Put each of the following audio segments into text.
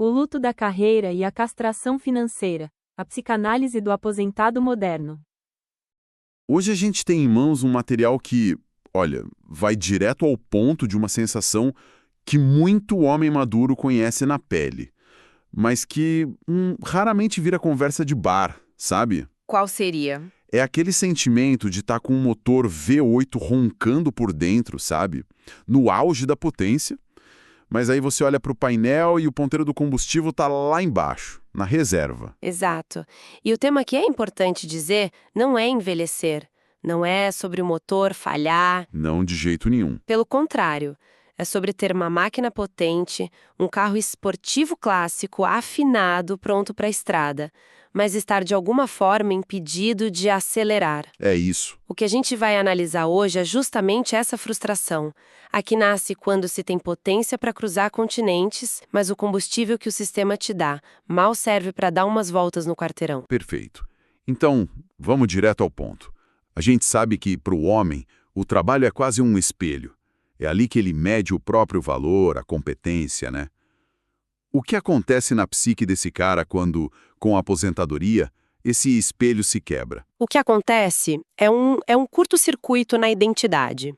O luto da carreira e a castração financeira. A psicanálise do aposentado moderno. Hoje a gente tem em mãos um material que, olha, vai direto ao ponto de uma sensação que muito homem maduro conhece na pele, mas que raramente vira conversa de bar, sabe? Qual seria? É aquele sentimento de estar com um motor V8 roncando por dentro, sabe? No auge da potência, mas aí você olha para o painel e o ponteiro do combustível está lá embaixo, na reserva. Exato. E o tema que é importante dizer não é envelhecer, não é sobre o motor falhar. Não de jeito nenhum. Pelo contrário, é sobre ter uma máquina potente, um carro esportivo clássico, afinado, pronto para a estrada, mas estar de alguma forma impedido de acelerar. É isso. O que a gente vai analisar hoje é justamente essa frustração. A que nasce quando se tem potência para cruzar continentes, mas o combustível que o sistema te dá mal serve para dar umas voltas no quarteirão. Perfeito. Então, vamos direto ao ponto. A gente sabe que, para o homem, o trabalho é quase um espelho. É ali que ele mede o próprio valor, a competência, né? O que acontece na psique desse cara quando, com a aposentadoria, esse espelho se quebra? O que acontece é um curto-circuito na identidade.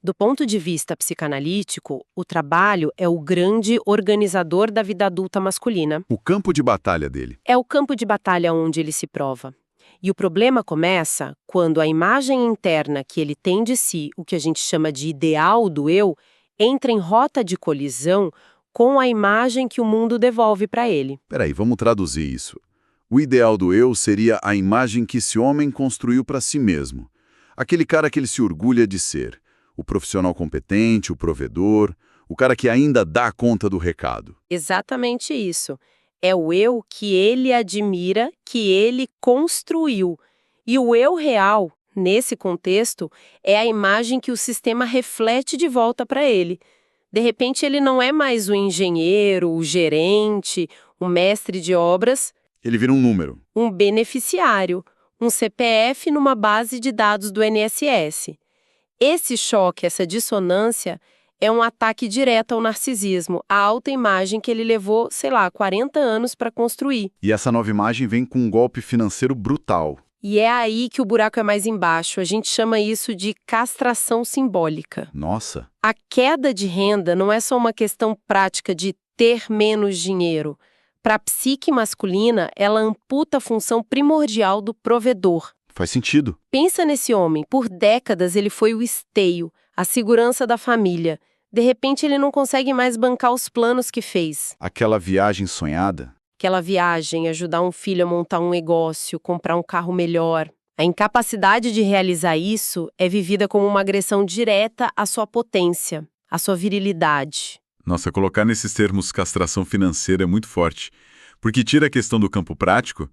Do ponto de vista psicanalítico, o trabalho é o grande organizador da vida adulta masculina. O campo de batalha dele. É o campo de batalha onde ele se prova. E o problema começa quando a imagem interna que ele tem de si, o que a gente chama de ideal do eu, entra em rota de colisão com a imagem que o mundo devolve para ele. Peraí, vamos traduzir isso. O ideal do eu seria a imagem que esse homem construiu para si mesmo. Aquele cara que ele se orgulha de ser. O profissional competente, o provedor, o cara que ainda dá conta do recado. Exatamente isso. É o eu que ele admira, que ele construiu. E o eu real, nesse contexto, é a imagem que o sistema reflete de volta para ele. De repente, ele não é mais o engenheiro, o gerente, o mestre de obras. Ele vira um número. Um beneficiário, um CPF numa base de dados do INSS. Esse choque, essa dissonância, é um ataque direto ao narcisismo, à autoimagem que ele levou, 40 anos para construir. E essa nova imagem vem com um golpe financeiro brutal. E é aí que o buraco é mais embaixo. A gente chama isso de castração simbólica. Nossa! A queda de renda não é só uma questão prática de ter menos dinheiro. Para a psique masculina, ela amputa a função primordial do provedor. Faz sentido. Pensa nesse homem. Por décadas ele foi o esteio, a segurança da família. De repente ele não consegue mais bancar os planos que fez. Aquela viagem sonhada. Aquela viagem, ajudar um filho a montar um negócio, comprar um carro melhor. A incapacidade de realizar isso é vivida como uma agressão direta à sua potência, à sua virilidade. Nossa, colocar nesses termos castração financeira é muito forte, porque tira a questão do campo prático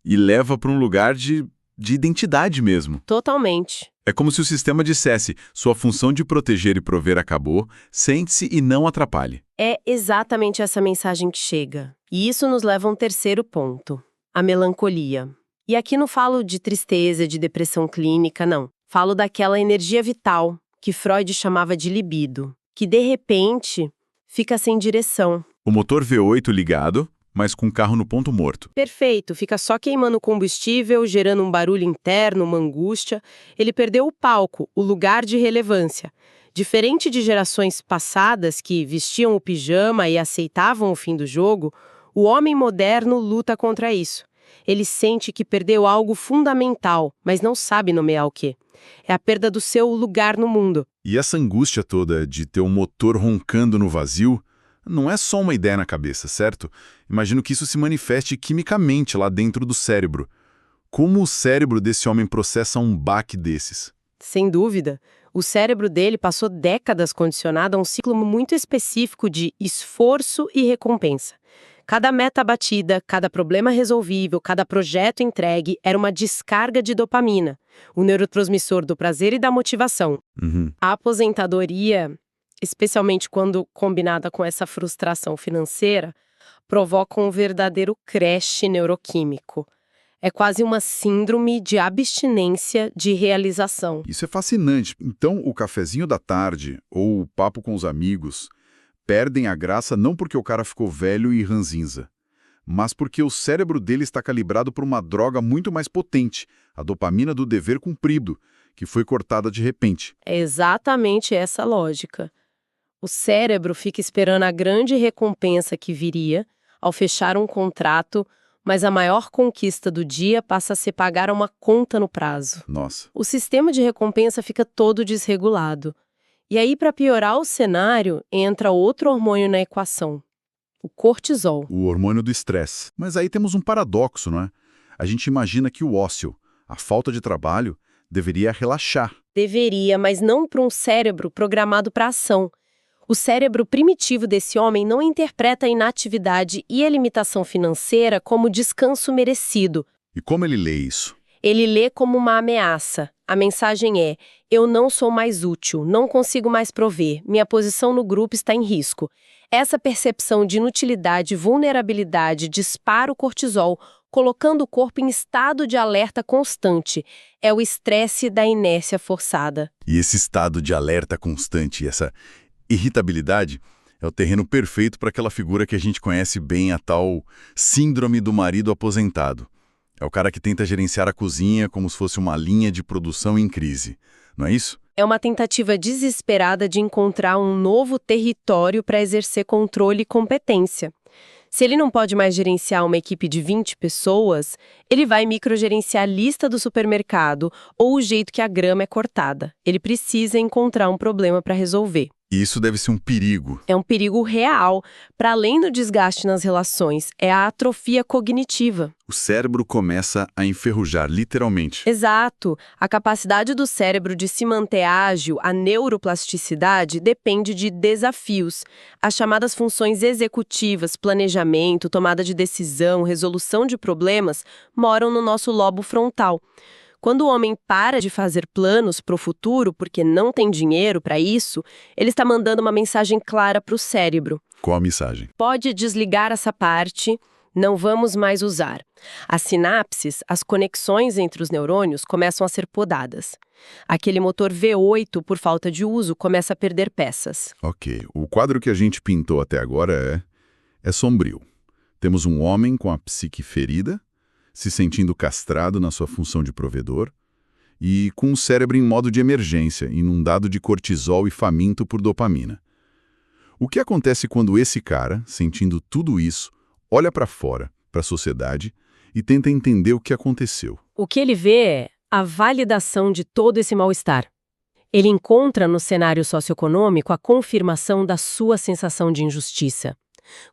e leva para um lugar de identidade mesmo. Totalmente. É como se o sistema dissesse, sua função de proteger e prover acabou, sente-se e não atrapalhe. É exatamente essa mensagem que chega. E isso nos leva a um terceiro ponto, a melancolia. E aqui não falo de tristeza, de depressão clínica, não. Falo daquela energia vital, que Freud chamava de libido, que de repente fica sem direção. O motor V8 ligado, mas com o carro no ponto morto. Perfeito, fica só queimando combustível, gerando um barulho interno, uma angústia. Ele perdeu o palco, o lugar de relevância. Diferente de gerações passadas que vestiam o pijama e aceitavam o fim do jogo, o homem moderno luta contra isso. Ele sente que perdeu algo fundamental, mas não sabe nomear o quê. É a perda do seu lugar no mundo. E essa angústia toda de ter um motor roncando no vazio não é só uma ideia na cabeça, certo? Imagino que isso se manifeste quimicamente lá dentro do cérebro. Como o cérebro desse homem processa um baque desses? Sem dúvida. O cérebro dele passou décadas condicionado a um ciclo muito específico de esforço e recompensa. Cada meta batida, cada problema resolvível, cada projeto entregue era uma descarga de dopamina, o neurotransmissor do prazer e da motivação. A aposentadoria, especialmente quando combinada com essa frustração financeira, provoca um verdadeiro crash neuroquímico. É quase uma síndrome de abstinência de realização. Isso é fascinante. Então, o cafezinho da tarde ou o papo com os amigos perdem a graça não porque o cara ficou velho e ranzinza, mas porque o cérebro dele está calibrado por uma droga muito mais potente, a dopamina do dever cumprido, que foi cortada de repente. É exatamente essa lógica. O cérebro fica esperando a grande recompensa que viria ao fechar um contrato, mas a maior conquista do dia passa a ser pagar uma conta no prazo. Nossa. O sistema de recompensa fica todo desregulado. E aí, para piorar o cenário, entra outro hormônio na equação, o cortisol. O hormônio do estresse. Mas aí temos um paradoxo, não é? A gente imagina que o ócio, a falta de trabalho, deveria relaxar. Deveria, mas não para um cérebro programado para ação. O cérebro primitivo desse homem não interpreta a inatividade e a limitação financeira como descanso merecido. E como ele lê isso? Ele lê como uma ameaça. A mensagem é: eu não sou mais útil, não consigo mais prover, minha posição no grupo está em risco. Essa percepção de inutilidade e vulnerabilidade dispara o cortisol, colocando o corpo em estado de alerta constante. É o estresse da inércia forçada. E esse estado de alerta constante, essa irritabilidade, é o terreno perfeito para aquela figura que a gente conhece bem, a tal síndrome do marido aposentado. É o cara que tenta gerenciar a cozinha como se fosse uma linha de produção em crise. Não é isso? É uma tentativa desesperada de encontrar um novo território para exercer controle e competência. Se ele não pode mais gerenciar uma equipe de 20 pessoas, ele vai microgerenciar a lista do supermercado ou o jeito que a grama é cortada. Ele precisa encontrar um problema para resolver. E isso deve ser um perigo. É um perigo real. Para além do desgaste nas relações, é a atrofia cognitiva. O cérebro começa a enferrujar, literalmente. Exato. A capacidade do cérebro de se manter ágil, a neuroplasticidade, depende de desafios. As chamadas funções executivas, planejamento, tomada de decisão, resolução de problemas, moram no nosso lobo frontal. Quando o homem para de fazer planos para o futuro porque não tem dinheiro para isso, ele está mandando uma mensagem clara para o cérebro. Qual a mensagem? Pode desligar essa parte, não vamos mais usar. As sinapses, as conexões entre os neurônios começam a ser podadas. Aquele motor V8, por falta de uso, começa a perder peças. Ok. O quadro que a gente pintou até agora é sombrio. Temos um homem com a psique ferida, se sentindo castrado na sua função de provedor, e com o cérebro em modo de emergência, inundado de cortisol e faminto por dopamina. O que acontece quando esse cara, sentindo tudo isso, olha para fora, para a sociedade, e tenta entender o que aconteceu? O que ele vê é a validação de todo esse mal-estar. Ele encontra no cenário socioeconômico a confirmação da sua sensação de injustiça.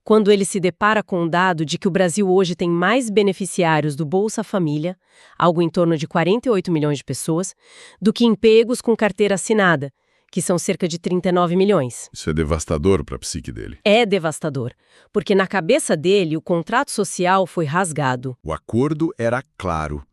Quando ele se depara com o dado de que o Brasil hoje tem mais beneficiários do Bolsa Família, algo em torno de 48 milhões de pessoas, do que empregos com carteira assinada, que são cerca de 39 milhões. Isso é devastador para a psique dele. É devastador, porque na cabeça dele o contrato social foi rasgado. O acordo era claro.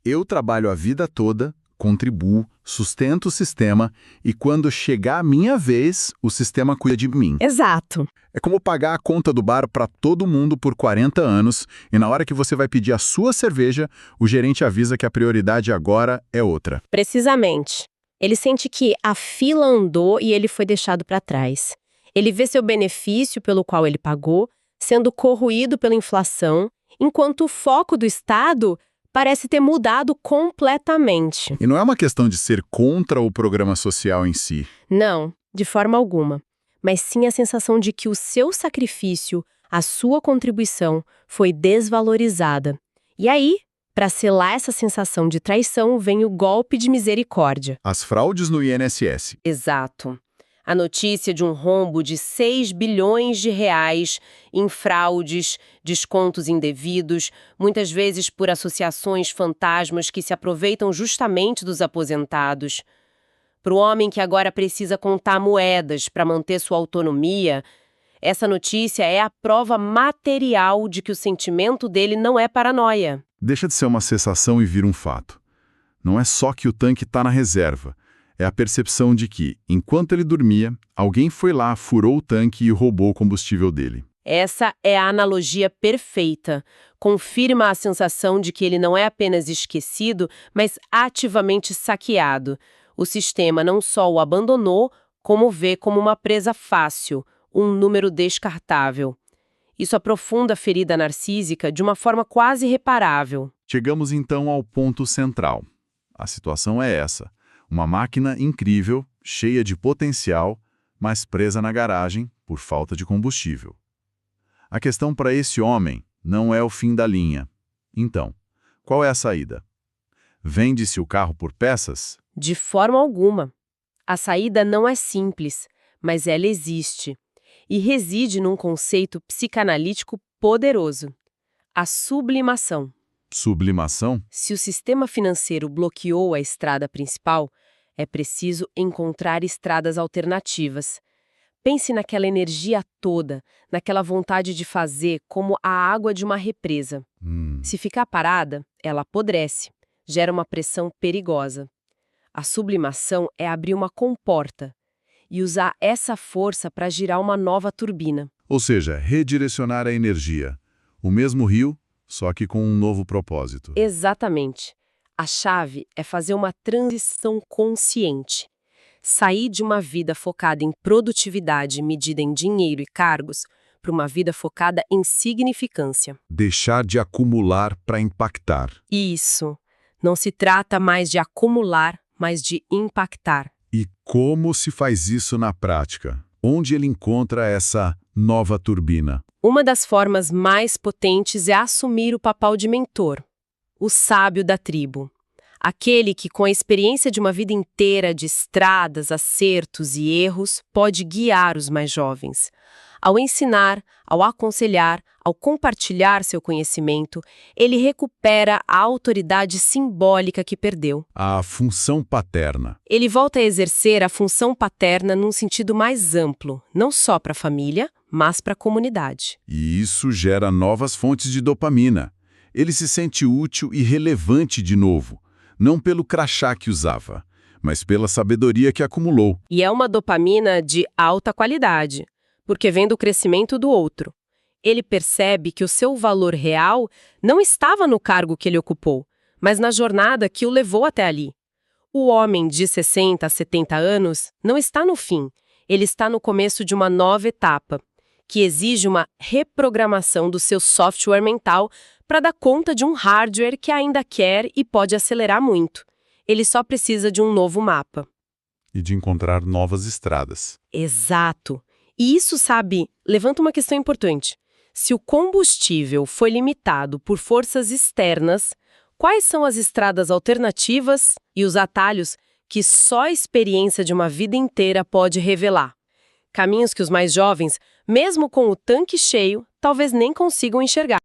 Eu trabalho a vida toda, contribuo, sustento o sistema e quando chegar a minha vez, o sistema cuida de mim. Exato. É como pagar a conta do bar para todo mundo por 40 anos e na hora que você vai pedir a sua cerveja, o gerente avisa que a prioridade agora é outra. Precisamente. Ele sente que a fila andou e ele foi deixado para trás. Ele vê seu benefício pelo qual ele pagou sendo corroído pela inflação, enquanto o foco do Estado parece ter mudado completamente. E não é uma questão de ser contra o programa social em si. Não, de forma alguma. Mas sim a sensação de que o seu sacrifício, a sua contribuição, foi desvalorizada. E aí, para selar essa sensação de traição, vem o golpe de misericórdia. As fraudes no INSS. Exato. A notícia de um rombo de 6 bilhões de reais em fraudes, descontos indevidos, muitas vezes por associações fantasmas que se aproveitam justamente dos aposentados. Para o homem que agora precisa contar moedas para manter sua autonomia, essa notícia é a prova material de que o sentimento dele não é paranoia. Deixa de ser uma sensação e vira um fato. Não é só que o tanque está na reserva. É a percepção de que, enquanto ele dormia, alguém foi lá, furou o tanque e roubou o combustível dele. Essa é a analogia perfeita. Confirma a sensação de que ele não é apenas esquecido, mas ativamente saqueado. O sistema não só o abandonou, como o vê como uma presa fácil, um número descartável. Isso aprofunda a ferida narcísica de uma forma quase irreparável. Chegamos então ao ponto central. A situação é essa: uma máquina incrível, cheia de potencial, mas presa na garagem por falta de combustível. A questão para esse homem não é o fim da linha. Então, qual é a saída? Vende-se o carro por peças? De forma alguma. A saída não é simples, mas ela existe. E reside num conceito psicanalítico poderoso: a sublimação. Sublimação? Se o sistema financeiro bloqueou a estrada principal, é preciso encontrar estradas alternativas. Pense naquela energia toda, naquela vontade de fazer como a água de uma represa. Se ficar parada, ela apodrece, gera uma pressão perigosa. A sublimação é abrir uma comporta e usar essa força para girar uma nova turbina. Ou seja, redirecionar a energia. O mesmo rio, só que com um novo propósito. Exatamente. A chave é fazer uma transição consciente. Sair de uma vida focada em produtividade medida em dinheiro e cargos para uma vida focada em significância. Deixar de acumular para impactar. Isso. Não se trata mais de acumular, mas de impactar. E como se faz isso na prática? Onde ele encontra essa nova turbina? Uma das formas mais potentes é assumir o papel de mentor, o sábio da tribo. Aquele que, com a experiência de uma vida inteira de estradas, acertos e erros, pode guiar os mais jovens. Ao ensinar, ao aconselhar, ao compartilhar seu conhecimento, ele recupera a autoridade simbólica que perdeu. A função paterna. Ele volta a exercer a função paterna num sentido mais amplo, não só para a família, mas para a comunidade. E isso gera novas fontes de dopamina. Ele se sente útil e relevante de novo, não pelo crachá que usava, mas pela sabedoria que acumulou. E é uma dopamina de alta qualidade, porque vem do crescimento do outro. Ele percebe que o seu valor real não estava no cargo que ele ocupou, mas na jornada que o levou até ali. O homem de 60 a 70 anos não está no fim, ele está no começo de uma nova etapa, que exige uma reprogramação do seu software mental para dar conta de um hardware que ainda quer e pode acelerar muito. Ele só precisa de um novo mapa. E de encontrar novas estradas. Exato. E isso, sabe, levanta uma questão importante. Se o combustível foi limitado por forças externas, quais são as estradas alternativas e os atalhos que só a experiência de uma vida inteira pode revelar? Caminhos que os mais jovens, mesmo com o tanque cheio, talvez nem consigam enxergar.